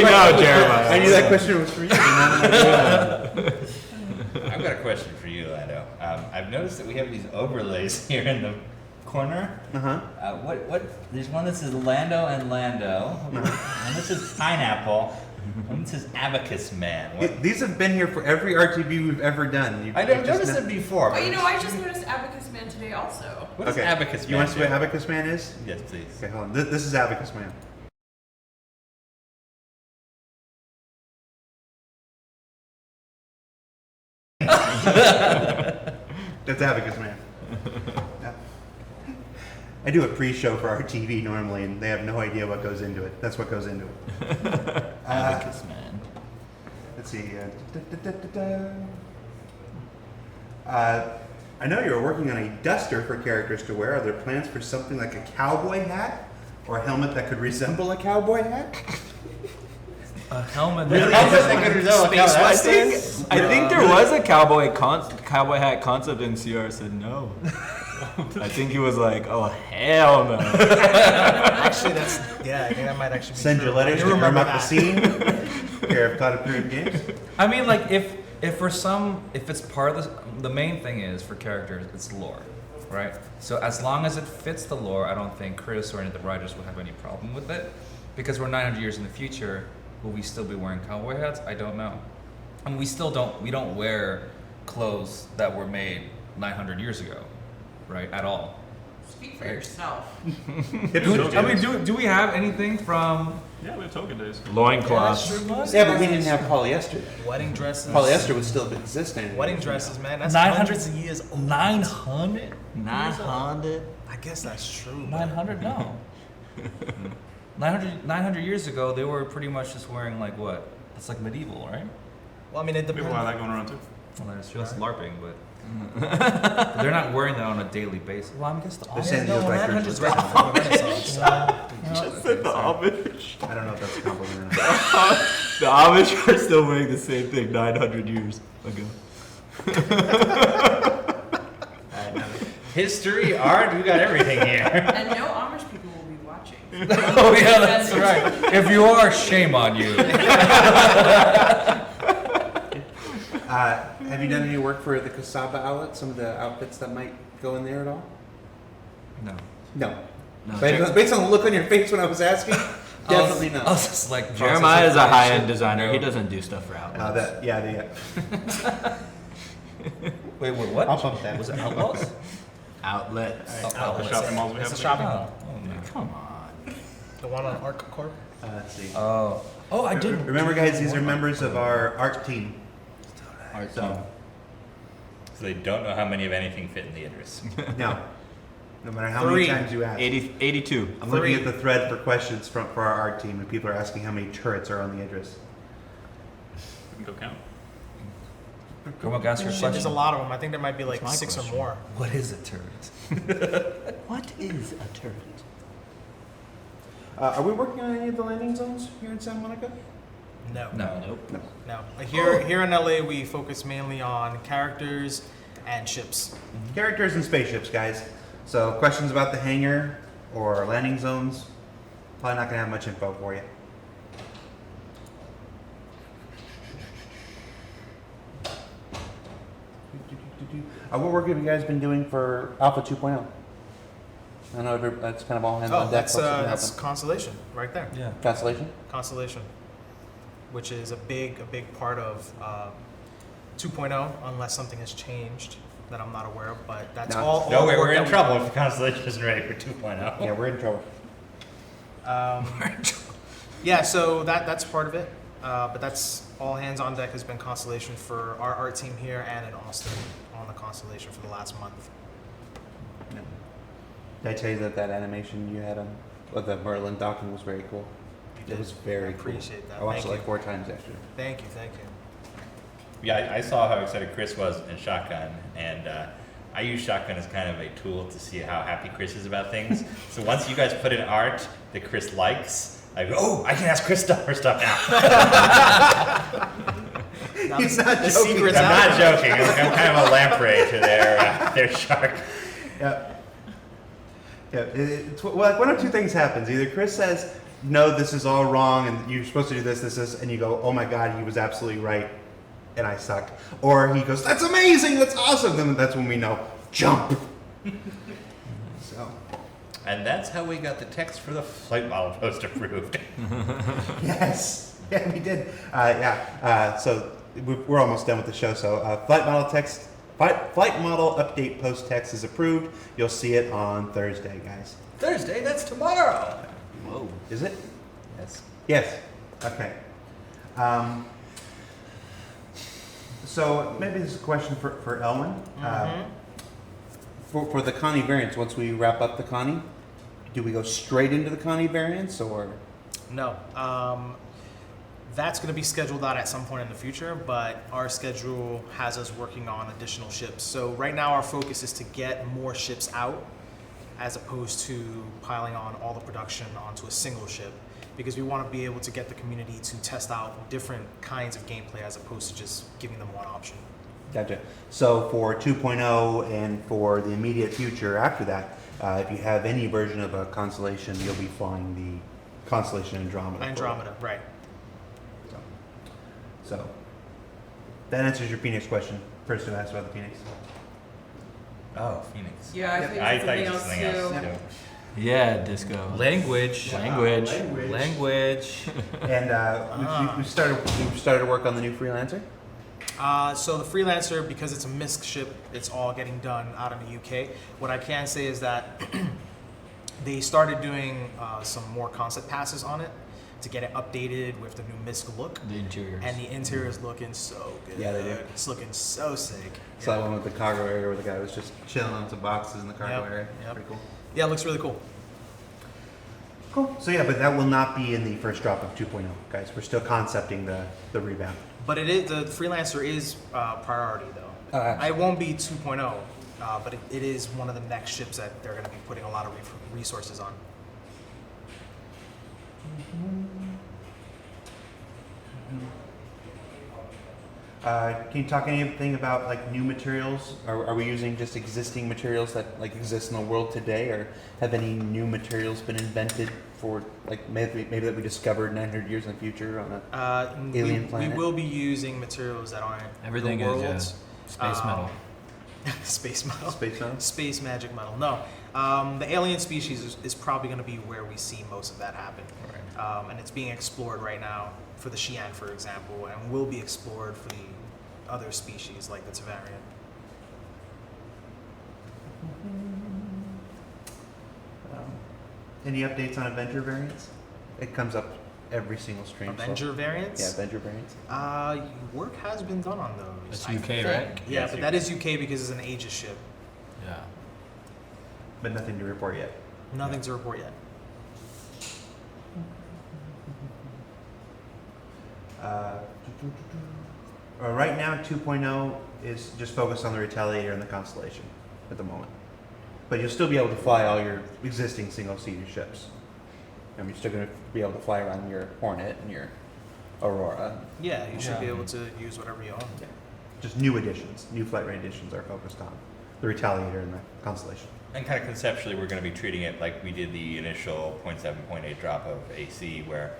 know, Jeremiah. I knew that question was for you. I've got a question for you, Lando. I've noticed that we have these overlays here in the corner. Uh-huh. What? There's one that says Lando and Lando. One that says pineapple. One that says abacus man. What? These have been here for every RTV we've ever done. I never noticed it before. Oh, you know, I just noticed Abacus Man today also. What is abacus man? You want to see what do? Abacus Man is? Yes, please. Okay, hold on. This is Abacus Man. That's Abacus Man. Yeah. I do a pre-show for our TV normally, and they have no idea what goes into it. That's what goes into it. Abacus man. Let's see. I know you were working on a duster for characters to wear. Are there plans for something like a cowboy hat or a helmet that could resemble a cowboy hat? A helmet. I think there was a cowboy hat concept in CR said no. I think he was like, oh hell no. Actually, I think that might actually be Send true. your letters I do to remember Irma that. Cassine, here of Cloud Imperium Games. I mean, like if it's part of the main thing is for characters, it's lore, right? So as long as it fits the lore, I don't think Chris or any of the writers will have any problem with it, because we're 900 years in the future. Will we still be wearing cowboy hats? I don't know. And we don't wear clothes that were made 900 years ago, right? At all. Speak for yourself. Do we have anything from Yeah, we have token days. Loincloths. Yeah, but we didn't have polyester. Wedding dresses. Polyester would still exist in Wedding dresses, man. That's 900 hundreds of years old. 900? 900? I guess that's true. but- 900? No. 900 years ago, they were pretty much just wearing like what? That's like medieval, right? Well, I mean, it We have depends. a lot of that going around too. Well, that's just LARPing, but they're not wearing that on a daily basis. Well, I guess the They're saying they look like Christmas right presents. before the Renaissance. Just said the Amish. I don't know if that's a compliment or not. The Amish are still wearing the same thing 900 years ago. History, art, we got everything here. And no Amish people will be watching. Oh yeah, that's right. If you are, shame on you. Have you done any work for the Kasaba outlet? Some of the outfits that might go in there at all? No. No. No. Based on the look on your face when I was asking, definitely I no. was just like Jeremiah is a processing high-end shit. designer. No. He doesn't do stuff for outlets. Wait, what? I'll bump that. Was it Outlaws? Outlets. The shopping malls we have. It's a today. shopping Oh, mall. Yeah, come on. The one on Arc Corp. Let's see. oh, I didn't. Remember, guys, these are members of our art team. Art So, team. So they don't know how many of anything fit in the Idris. no. No matter how 3. many times you ask. 82. I'm looking 3. at the thread for questions for our art team, and people are asking how many turrets are on the Idris. We can go count. Come on, ask your There's question. a lot of them. I think there might be like That's my 6 question. or more. What is a turret? What is a turret? Are we working on any of the landing zones here in Santa Monica? No. No. No. Here in LA, we focus mainly on characters and ships. Characters and spaceships, guys. So questions about the hangar or landing zones, probably not going to have much info for you. What work have you guys been doing for Alpha 2.0? I know that's kind of all hands on deck. That's folks that can that's help Constellation right there. Yeah. them. Constellation? Constellation, which is a big part of 2.0, unless something has changed that I'm not aware of. But that's No. all. No, all wait, work we're that in we trouble do. if Constellation isn't ready for 2.0. Yeah, we're in trouble. Yeah, so that's part of it. But that's all hands on deck has been Constellation for our art team here and in Austin on the Constellation for the last month. Did I tell you that animation you had on the Merlin docking was very cool? It was very I cool. appreciate that. I watched Thank it like 4 times yesterday. Thank you. Yeah, I saw how excited Chris was in Shotgun, and I use Shotgun as kind of a tool to see how happy Chris is about things. So once you guys put in art that Chris likes, I go, oh, I can ask Chris for stuff now. He's not the joking. secret's I'm out. not joking. I'm kind of a lamprey to their shark. Yeah. Yeah. Well, like one of 2 things happens. Either Chris says, no, this is all wrong, and you're supposed to do this, and you go, oh my God, he was absolutely right, and I suck. Or he goes, that's amazing, that's awesome. Then that's when we know, jump. So. And that's how we got the text for the flight model post approved. Yes. Yeah, we did. So we're almost done with the show. So flight model update post text is approved. You'll see it on Thursday, guys. Thursday, that's tomorrow. Whoa. Is it? Yes. Yes. Okay. So maybe this is a question for Elwin. For the Connie variants, once we wrap up the Connie, do we go straight into the Connie variants or? No. That's going to be scheduled out at some point in the future, but our schedule has us working on additional ships. So right now our focus is to get more ships out as opposed to piling on all the production onto a single ship, because we want to be able to get the community to test out different kinds of gameplay as opposed to just giving them one option. Gotcha. So for 2.0 and for the immediate future after that, if you have any version of a constellation, you'll be flying the constellation Andromeda. Andromeda, right. So that answers your Phoenix question. First who asked about the Phoenix. Oh, Phoenix. Yeah, I think I it's thought you something said else something too. else. Yeah, disco. Language. Language. And we started work on the new Freelancer. So the Freelancer, because it's a MISC ship, it's all getting done out in the UK. What I can say is that they started doing some more concept passes on it to get it updated with the new MISC look. The interiors. And the interior is looking so good. Yeah, they do. It's looking so sick. So that one with the cargo area where the guy was just chilling on some boxes in the cargo Yep, area. yep. Pretty cool. Yeah, it looks really cool. Cool. So yeah, but that will not be in the first drop of 2.0, guys. We're still concepting the revamp. But it is, the Freelancer is priority though. It won't be 2.0, but it is one of the next ships that they're going to be putting a lot of resources on. Can you talk anything about like new materials? Are we using just existing materials that like exist in the world today, or have any new materials been invented for like maybe that we discovered 900 years in the future on a alien planet? We will be using materials that aren't Everything the is, world's, space metal. Space metal. Space metal? Space magic metal. No. The alien species is probably going to be where we see most of that happen. Right. And it's being explored right now for the Xi'an, for example, and will be explored for the other species like the Tavarian. Any updates on Avenger variants? It comes up every single stream. Avenger variants? Yeah, Avenger variants. Work has been done on those. That's I UK, think. right? Yeah, Yes, but that is UK because it's an Aegis ship. Yeah. But nothing to report yet. Nothing to report yet. Right now, 2.0 is just focused on the Retaliator and the Constellation at the moment. But you'll still be able to fly all your existing single-seater ships. And you're still going to be able to fly around your Hornet and your Aurora. Yeah, you should be able to use whatever you own. Yeah. Just new additions, new flight rate additions are focused on the Retaliator and the Constellation. And kind of conceptually, we're going to be treating it like we did the initial 0.7, 0.8 drop of AC, where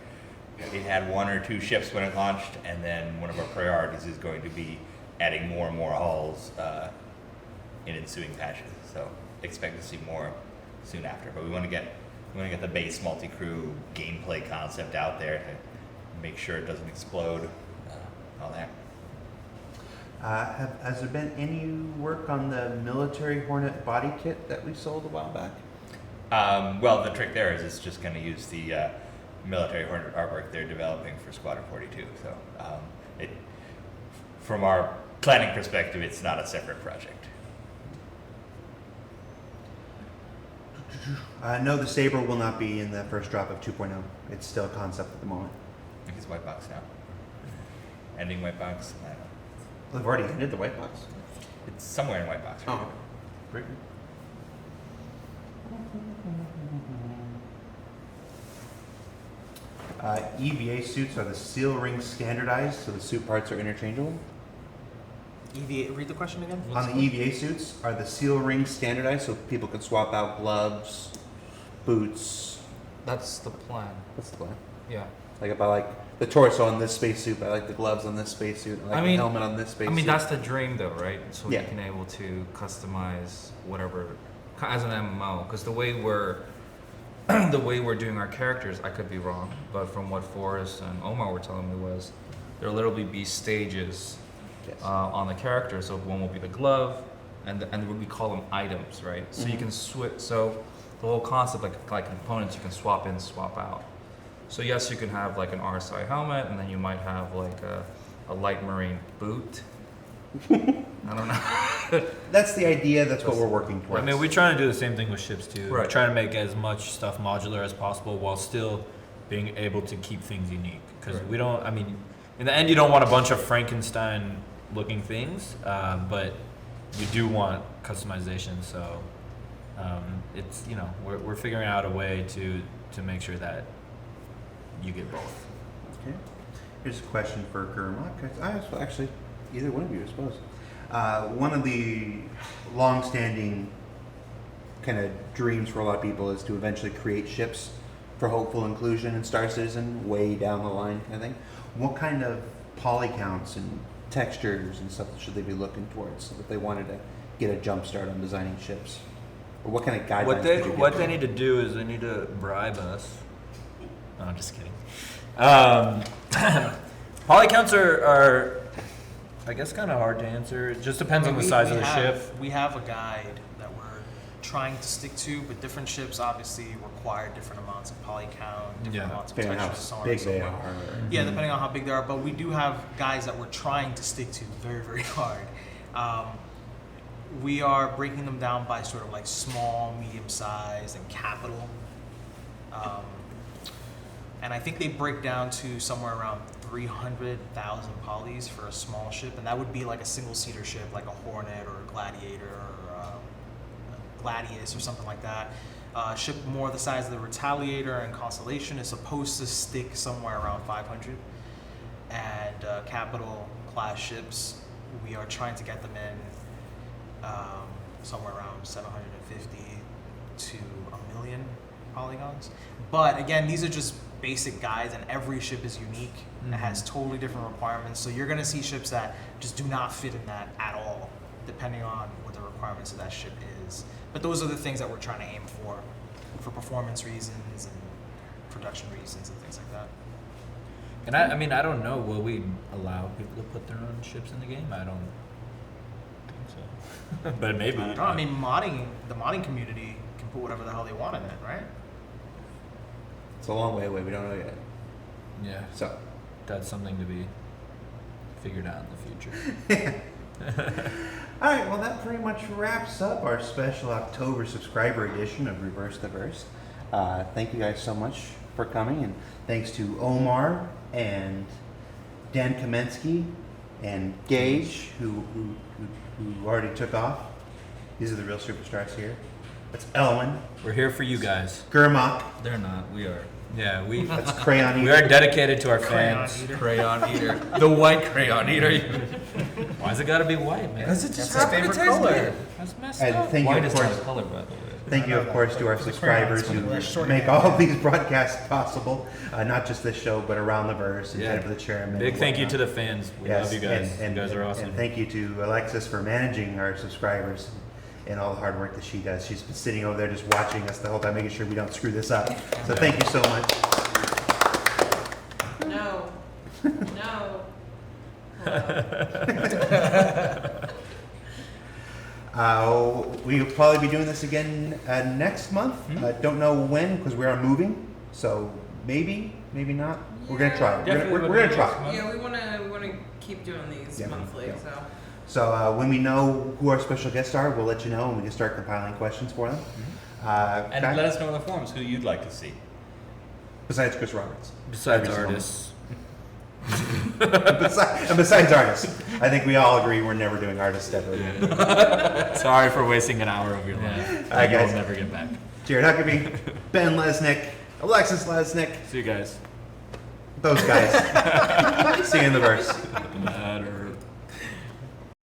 it had one or two ships when it launched, and then one of our priorities is going to be adding more and more hulls in ensuing patches. So expect to see more soon after. But we want to get the base multi-crew gameplay concept out there to make sure it doesn't explode. All that. Has there been any work on the military Hornet body kit that we sold a while back? Well, the trick there is it's just going to use the military Hornet artwork they're developing for Squadron 42. So from our planning perspective, it's not a separate project. No, the Saber will not be in the first drop of 2.0. It's still a concept at the moment. I think it's white box now. Ending white box. I don't know. They've already ended the white box. It's somewhere in white box. Right? Great. EVA suits are the seal ring standardized, so the suit parts are interchangeable. EVA, read the question again? On the EVA suits, are the seal rings standardized so people can swap out gloves, boots? That's the plan. What's the plan? Yeah. Like if I like the torso on this spacesuit, I like the gloves on this spacesuit, I like the helmet on this spacesuit. I mean, that's the dream, though, right? So Yeah. you can able to customize whatever as an MMO. Because the way we're doing our characters, I could be wrong, but from what Forrest and Omar were telling me was there'll literally be stages on the character. So one will be the glove, and we call them items, right? So you can switch. So the whole concept, like components, you can swap in, swap out. So yes, you can have like an RSI helmet, and then you might have like a light marine boot. I don't know. that's the idea. That's what we're working I towards. mean, we're trying to do the same thing with ships too. We're Right. trying to make as much stuff modular as possible while still being able to keep things unique. Because Right. we don't. I mean, in the end, you don't want a bunch of Frankenstein-looking things, but you do want customization. So it's we're figuring out a way to make sure that you get both. Okay. Here's a question for Gurmak. Actually, either one of you, I suppose. One of the long-standing kind of dreams for a lot of people is to eventually create ships for hopeful inclusion in Star Citizen way down the line kind of thing. What kind of poly counts and textures and stuff should they be looking towards if they wanted to get a jump start on designing ships? Or what kind of guidelines What they need to do is they need to bribe us. No, I'm just kidding. Poly counts are I guess kind of hard to answer. It just depends on the size of the ship. We have a guide that we're trying to stick to, but different ships obviously require different amounts of poly count, different amounts of Depending on textures, so how on big and so they forth. are. Yeah, depending on how big they are. But we do have guides that we're trying to stick to very, very hard. We are breaking them down by sort of like small, medium size, and capital. And I think they break down to somewhere around 300,000 polys for a small ship, and that would be like a single-seater ship, like a Hornet or a Gladiator or a Gladius or something like that. Ship more the size of the Retaliator and Constellation is supposed to stick somewhere around 500. And capital class ships, we are trying to get them in somewhere around 750 to a million polygons. But again, these are just basic guides, and every ship is unique. It has totally different requirements. So you're going to see ships that just do not fit in that at all, depending on what the requirements of that ship is. But those are the things that we're trying to aim for performance reasons and production reasons and things like that. And I mean, I don't know. Will we allow people to put their own ships in the game? I don't think so. But maybe. I don't know. I mean, the modding community can put whatever the hell they want in it, right? It's a long way away. We don't know yet. Yeah. So that's something to be figured out in the future. all right, well, that pretty much wraps up our special October subscriber edition of Reverse the Verse. Thank you guys so much for coming, and thanks to Omar and Dan Kamensky and Gage, who already took off. These are the real superstars here. That's Elwin. We're here for you guys. Gurmak. They're not. We are. Yeah, we. That's Crayon Eater. We are dedicated to our Crayon fans. Eater. Crayon Eater. The white Crayon Eater. Why's it gotta be white, man? Because it just That's his happened to favorite taste color. good. That's messed And up. thank you, White of is not course. a color, by the way. Thank you, of course, to our It's the crayons, subscribers who it's short make hand. all of these broadcasts possible. Not just this show, but Around the Verse and Yeah. Jennifer the Chairman. Big and thank you whatnot. to the fans. We Yes, love you guys. and you guys are awesome. And thank you to Alexis for managing our subscribers and all the hard work that she does. She's been sitting over there just watching us the whole time, making sure we don't screw this up. So thank you so much. No. No. We'll probably be doing this again next month. Don't know when because we are moving. So maybe, maybe not. We're gonna try. Definitely We're would gonna be try. next month. Yeah, we wanna keep doing these Yeah, monthly, yeah. so. So when we know who our special guests are, we'll let you know and we can start compiling questions for them. And okay? let us know in the forums who you'd like to see. Besides Chris Roberts. Besides Every single artists. Besides artists. I think we all agree we're never doing artists ever again. Sorry for wasting an hour of your life. All right, You'll guys. never get back. Jared Huckabee, Ben Lesnick, Alexis Lesnick, See you guys. those guys. See you in the verse. Matter.